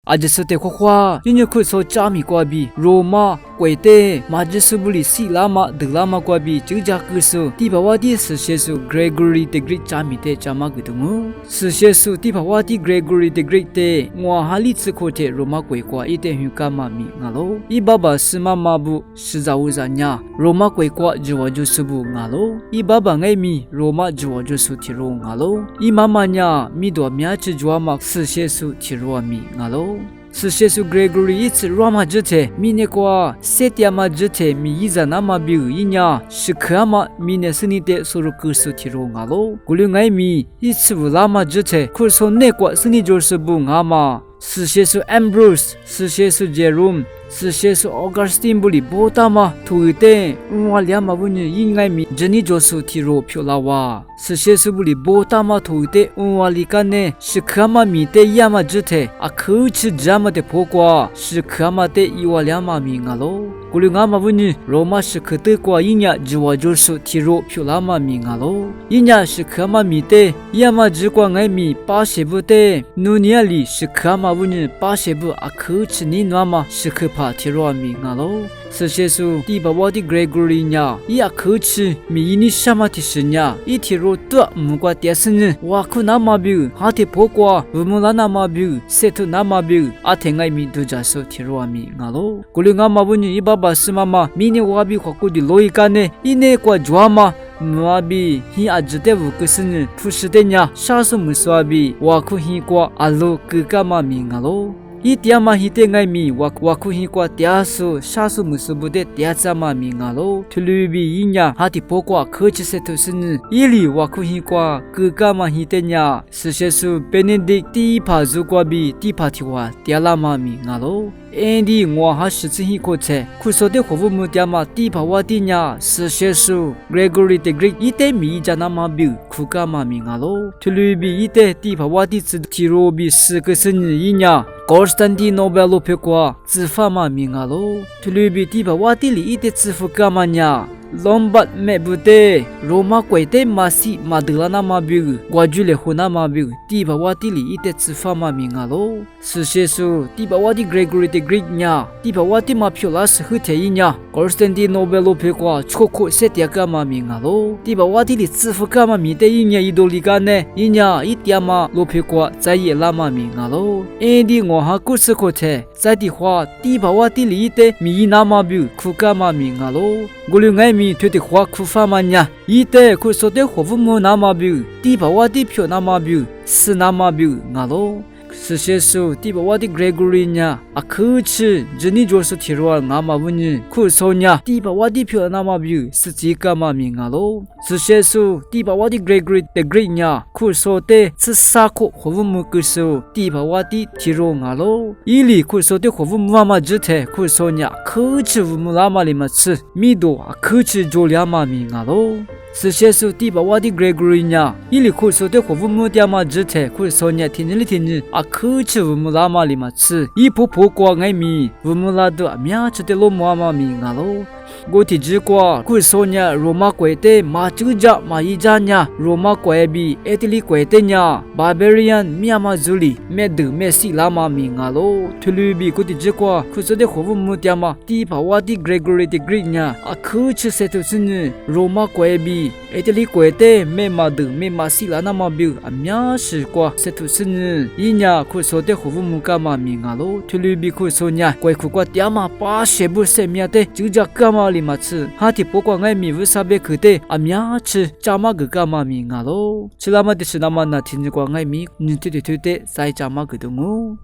阿吉斯的花花，因为可说加米瓜比罗马。贵的马吉斯布里西拉马德拉马瓜比就加克苏第八瓦蒂是写苏 Gregory the Great 加米的加马格东哦，是写苏第八瓦蒂 Gregory the Great 的我哈里兹科的罗马贵瓜一点许加马米阿罗，伊爸爸是妈妈布是咋乌咋呀，罗马贵瓜就我就是布阿罗，伊爸爸爱米罗马就我就是提罗阿罗，伊妈妈呀米多米吃就马是写苏提罗米阿罗。是写出 Gregory 一次罗马之前，米那个7亚之前，米一在那么比一年是可嘛米那是你的所有故事提罗阿罗，古里爱米一次乌拉马之前，可说那个是你就是不阿嘛，是写出 Ambrose， 是写出 Jerome。是写出 Augustine 布里波达嘛，图的我俩嘛问你应该米，这你就是提罗漂拉哇。是写出布里波达嘛图的我里干呢，是可嘛米的亚嘛之的，啊可吃这么的破瓜，是可嘛的伊我俩嘛米阿罗。古里阿嘛问你，罗马是可得瓜一年就我就是提罗漂拉嘛米阿罗，一年是可嘛米的亚嘛只瓜爱米80部的，努年里是可嘛问你80部啊可吃你那嘛是可。帕提罗米阿罗，是写出第八瓦的 Gregory 呀，伊阿可吃米尼什么提示呀？伊提罗多木瓜点生呢，瓦库那么比，哈提破瓜，乌木拉那么比，塞图那么比，阿天爱米都加说提罗米阿罗，古里阿妈问你，伊爸爸是妈妈，米尼瓦比花库的罗伊干呢，伊内瓜抓嘛？马比伊阿只得乌克斯呢，不是的呀，啥时木sw比，瓦库伊瓜阿罗格嘎嘛米阿罗。伊点嘛伊点爱米，我可以过点数，啥数没数不得点怎么米阿罗，图鲁比伊呀，哈蒂破过科技设施呢，伊里我可以过各个嘛伊点呀，是些数Benedict第一趴做过比第八题话点啦嘛米阿罗。Andy 我还是自己过车，可说的服务目的嘛，第八瓦的呀，是些数 Gregory the Great 一点米加那么比，可干嘛米阿罗，图鲁比一点第八瓦的字提罗比是个生日一呀。Constantinople 票过自发嘛米阿罗，图鲁比第八瓦的里一点自负干嘛呀？Lombat mebute Roma kwete masi madlana mabiu gwajule hona mabiu tiba wati li ite tsfama mingalo seshesu tiba wati Gregory the Great nya tiba wati mapiolas hute nya Constantinople pekwa choko setiaka ma mingalo tiba wati li tsfuka ma mite nya idoligane nya itiama lopekwa zaye lama mingalo endi ngoha kuskote zadi hwa tiba wati li ite mi na mabiu kuka ma mingalo gulungai mi tuyệt hóa khu pha mà nha, y tế khu số tế hóa vung mô nam biểu, đi bảo hoa đi phiêu nam biểu, sư nam biểu ngã lô.是写书第八瓦的 Gregory 呢，啊可吃，这你就是提罗阿妈问你，可说呢，第八瓦的票那么比是几个嘛名啊喽？是写书第八瓦的 Gregory the Great 呢，可说的是啥个服务木个时第八瓦的提罗啊喽？伊里可说的服务木嘛之前，可说呢，可吃服务那么里嘛吃，米多啊可吃做两嘛名啊喽？是写书第八瓦的 Gregory 呢，伊里可说的服务木的嘛之前，可说呢，听日啊可吃服务那么里嘛吃，伊婆婆过爱米，服务那都面吃的罗马嘛名啊喽。我提起过，可说呢，罗马国的马祖家马伊家呢，罗马国比意大利国的呢 ，Barbarian 面嘛族里，面德面西拉嘛名啊喽。图鲁比我提起过，可说的服务木的嘛，第八瓦的 Gregory the Great 呢，啊可吃些都是呢，罗马国比意大利国的面嘛德面嘛西拉那么比啊面是过些都是呢，伊呢可说的服务木干嘛名啊喽。图鲁比可说呢，国国的嘛把些不些面的就叫干嘛里嘛吃，哈提不光爱米不sabe可的啊面吃，咋嘛个干嘛名啊喽？吃那么的吃那么那听着光爱米，你对在咋嘛个东哦？